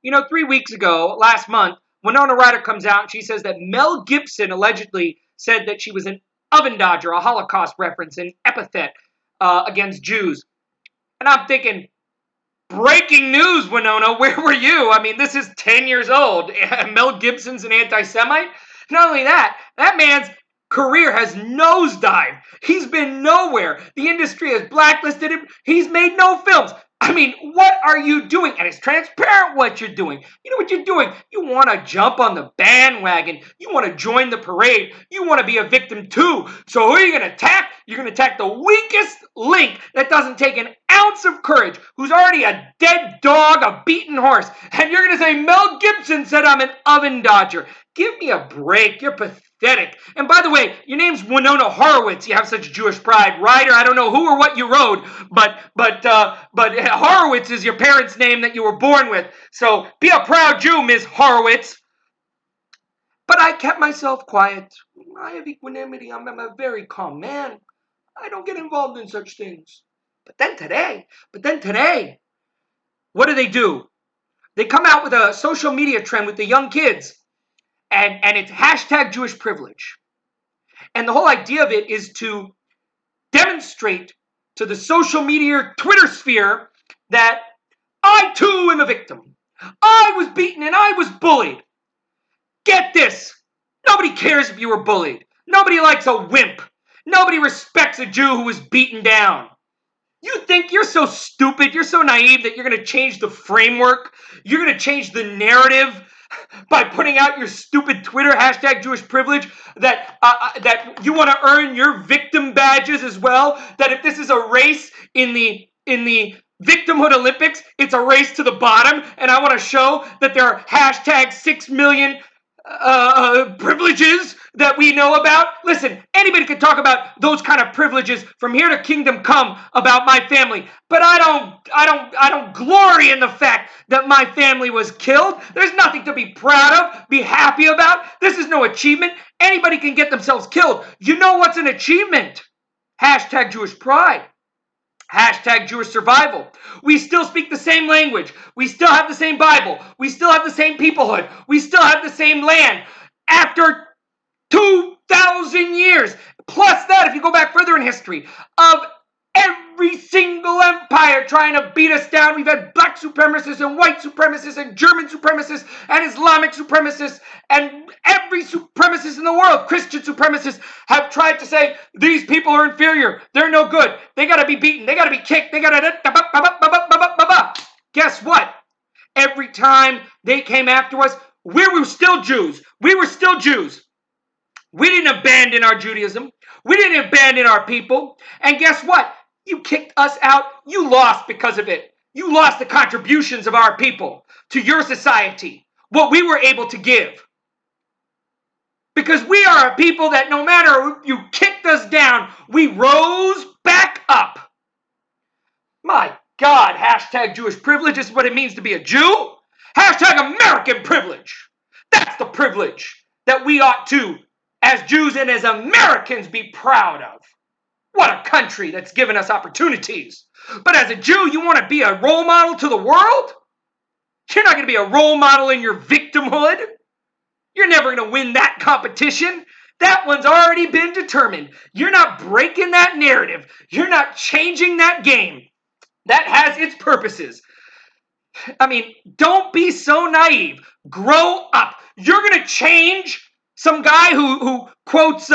3 weeks ago, last month, Winona Ryder comes out and she says that Mel Gibson allegedly said that she was an oven dodger, a Holocaust reference, an epithet against Jews. And I'm thinking, breaking news, Winona, where were you? I mean, this is 10 years old. Mel Gibson's an anti-Semite? Not only that, that man's career has nosedived. He's been nowhere. The industry has blacklisted him. He's made no films. I mean, what are you doing? And it's transparent what you're doing. You know what you're doing? You want to jump on the bandwagon. You want to join the parade. You want to be a victim too. So who are you going to attack? You're going to attack the weakest link that doesn't take an ounce of courage, who's already a dead dog, a beaten horse. And you're going to say, Mel Gibson said I'm an oven dodger. Give me a break. You're pathetic. And by the way, your name's Winona Horowitz. You have such Jewish pride. Ryder, I don't know who or what you rode, but Horowitz is your parents' name that you were born with. So be a proud Jew, Ms. Horowitz. But I kept myself quiet. I have equanimity. I'm a very calm man. I don't get involved in such things. But then today, what do? They come out with a social media trend with the young kids, and it's hashtag Jewish privilege. And the whole idea of it is to demonstrate to the social media Twitter sphere that I too am a victim. I was beaten and I was bullied. Get this. Nobody cares if you were bullied. Nobody likes a wimp. Nobody respects a Jew who was beaten down. You think you're so stupid, you're so naive that you're going to change the framework, you're going to change the narrative by putting out your stupid Twitter hashtag Jewish privilege, that you want to earn your victim badges as well, that if this is a race in the Victimhood Olympics, it's a race to the bottom, and I want to show that there are hashtag 6 million privileges that we know about. Listen, anybody can talk about those kind of privileges from here to kingdom come about my family, but I don't glory in the fact that my family was killed. There's nothing to be proud of, be happy about. This is no achievement. Anybody can get themselves killed. You know what's an achievement? Hashtag Jewish pride. Hashtag Jewish survival. We still speak the same language. We still have the same Bible. We still have the same peoplehood. We still have the same land. After 2,000 years, plus that, if you go back further in history, of every single empire trying to beat us down. We've had black supremacists and white supremacists and German supremacists and Islamic supremacists and every supremacist in the world, Christian supremacists, have tried to say these people are inferior. They're no good. They got to be beaten. They got to be kicked. They got to... Guess what? Every time they came after us, we were still Jews. We were still Jews. We didn't abandon our Judaism. We didn't abandon our people. And guess what? You kicked us out. You lost because of it. You lost the contributions of our people to your society, what we were able to give. Because we are a people that no matter you kicked us down, we rose back up. My God, hashtag Jewish privilege is what it means to be a Jew. Hashtag American privilege. That's the privilege that we ought to, as Jews and as Americans, be proud of. What a country that's given us opportunities. But as a Jew, you want to be a role model to the world? You're not going to be a role model in your victimhood. You're never going to win that competition. That one's already been determined. You're not breaking that narrative. You're not changing that game. That has its purposes. I mean, don't be so naive. Grow up. You're going to change some guy who quotes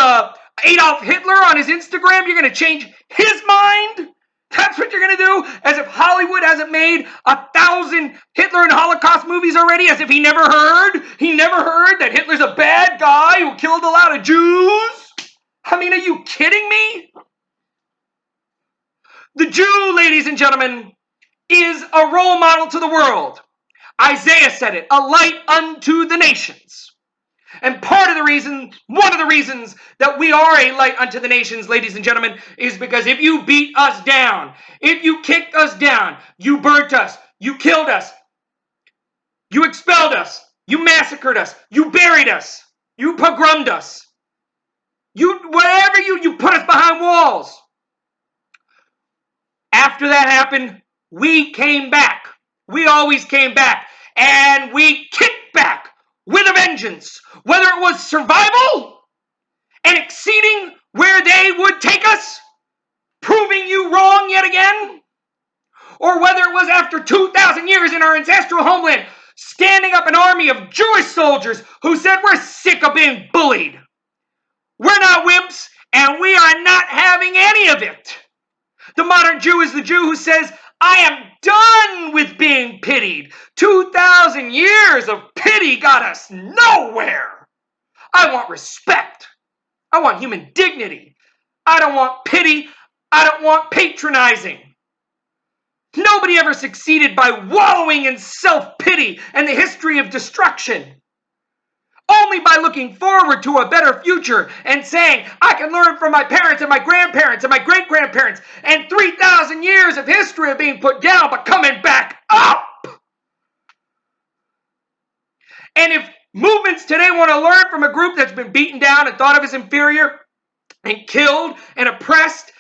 Adolf Hitler on his Instagram. You're going to change his mind? That's what you're going to do? As if Hollywood hasn't made 1,000 Hitler and Holocaust movies already? As if he never heard? He never heard that Hitler's a bad guy who killed a lot of Jews? I mean, are you kidding me? The Jew, ladies and gentlemen, is a role model to the world. Isaiah said it, a light unto the nations. And one of the reasons that we are a light unto the nations, ladies and gentlemen, is because if you beat us down, if you kicked us down, you burnt us, you killed us, you expelled us, you massacred us, you buried us, you pogromed us, you put us behind walls. After that happened, we came back. We always came back. And we kicked back with a vengeance, whether it was survival and exceeding where they would take us, proving you wrong yet again, or whether it was after 2,000 years in our ancestral homeland, standing up an army of Jewish soldiers who said, we're sick of being bullied. We're not wimps, and we are not having any of it. The modern Jew is the Jew who says, I am done with being pitied. 2,000 years of pity got us nowhere. I want respect. I want human dignity. I don't want pity. I don't want patronizing. Nobody ever succeeded by wallowing in self-pity and the history of destruction. Only by looking forward to a better future and saying, I can learn from my parents and my grandparents and my great-grandparents and 3,000 years of history of being put down but coming back up. And if movements today want to learn from a group that's been beaten down and thought of as inferior and killed and oppressed,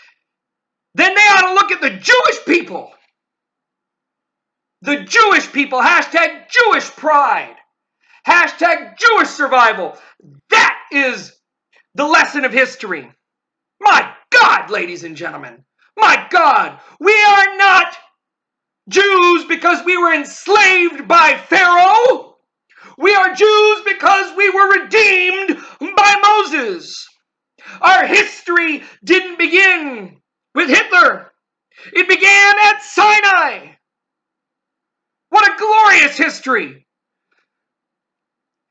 then they ought to look at the Jewish people. The Jewish people, hashtag Jewish pride. Hashtag Jewish survival. That is the lesson of history. My God, ladies and gentlemen. My God. We are not Jews because we were enslaved by Pharaoh. We are Jews because we were redeemed by Moses. Our history didn't begin with Hitler. It began at Sinai. What a glorious history.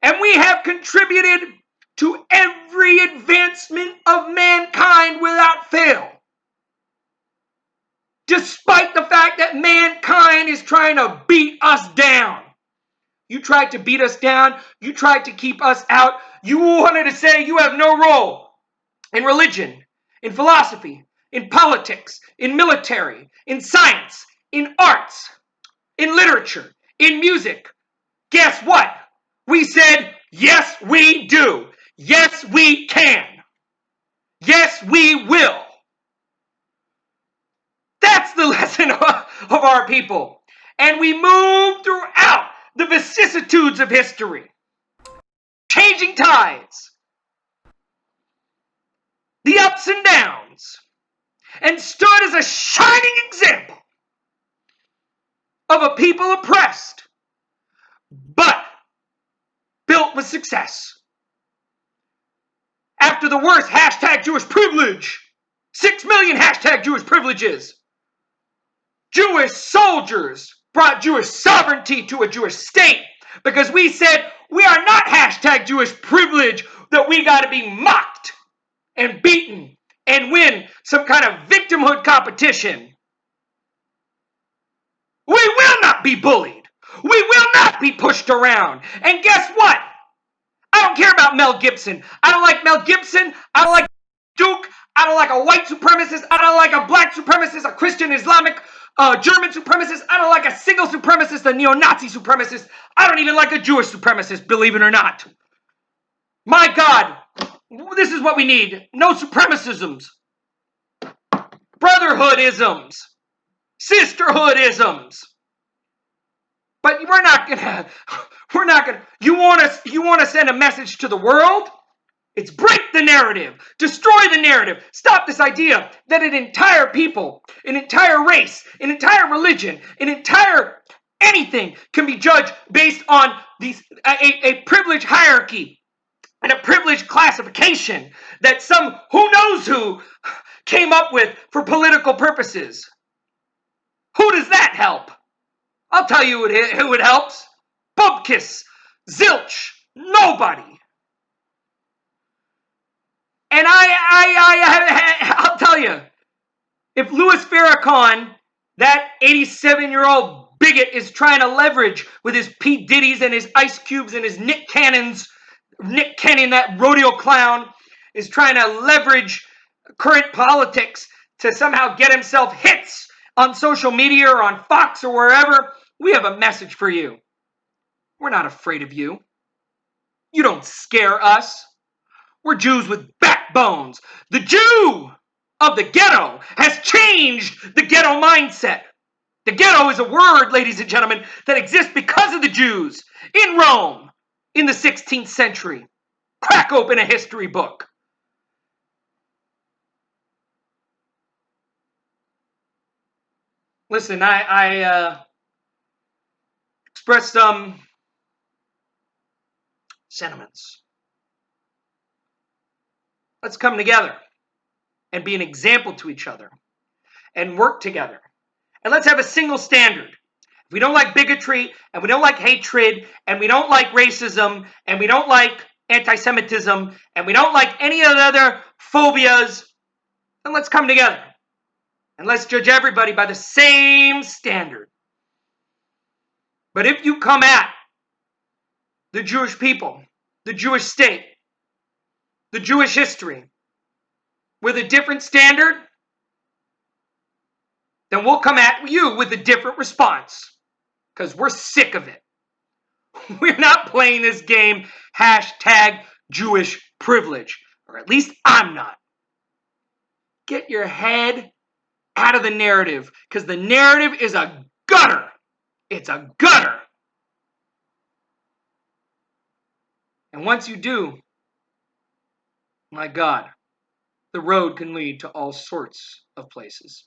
And we have contributed to every advancement of mankind without fail. Despite the fact that mankind is trying to beat us down. You tried to beat us down. You tried to keep us out. You wanted to say you have no role in religion, in philosophy, in politics, in military, in science, in arts, in literature, in music. Guess what? We said, yes, we do. Yes, we can. Yes, we will. That's the lesson of our people. And we move throughout the vicissitudes of history. Changing tides. The ups and downs. And stood as a shining example of a people oppressed, but built with success. After the worst hashtag Jewish privilege, 6 million hashtag Jewish privileges, Jewish soldiers brought Jewish sovereignty to a Jewish state because we said we are not hashtag Jewish privilege that we got to be mocked and beaten and win some kind of victimhood competition. We will not be bullied. We will not be pushed around. And guess what? I don't care about Mel Gibson. I don't like Mel Gibson. I don't like Duke. I don't like a white supremacist. I don't like a black supremacist, a Christian, Islamic, German supremacist. I don't like a single supremacist, a neo-Nazi supremacist. I don't even like a Jewish supremacist, believe it or not. My God, this is what we need. No supremacisms. Brotherhoodisms. Sisterhoodisms. But we're not gonna, you want to send a message to the world? It's break the narrative, destroy the narrative, stop this idea that an entire people, an entire race, an entire religion, an entire anything can be judged based on a privilege hierarchy and a privilege classification that some who knows who came up with for political purposes. Who does that help? I'll tell you who it helps. Bubkiss, zilch, nobody. And I'll tell you, if Louis Farrakhan, that 87-year-old bigot, is trying to leverage with his P. Diddy's and his Ice Cubes and his Nick Cannons, Nick Cannon, that rodeo clown, is trying to leverage current politics to somehow get himself hits on social media or on Fox or wherever, we have a message for you. We're not afraid of you. You don't scare us. We're Jews with backbones. The Jew of the ghetto has changed the ghetto mindset. The ghetto is a word, ladies and gentlemen, that exists because of the Jews in Rome in the 16th century. Crack open a history book. Listen, I expressed some sentiments. Let's come together and be an example to each other and work together. And let's have a single standard. If we don't like bigotry, and we don't like hatred, and we don't like racism, and we don't like anti-Semitism, and we don't like any of the other phobias, then let's come together. And let's judge everybody by the same standard. But if you come at the Jewish people, the Jewish state, the Jewish history with a different standard, then we'll come at you with a different response. Because we're sick of it. We're not playing this game hashtag Jewish privilege. Or at least I'm not. Get your head out of the narrative. Because the narrative is a gutter. It's a gutter. And once you do, my God, the road can lead to all sorts of places.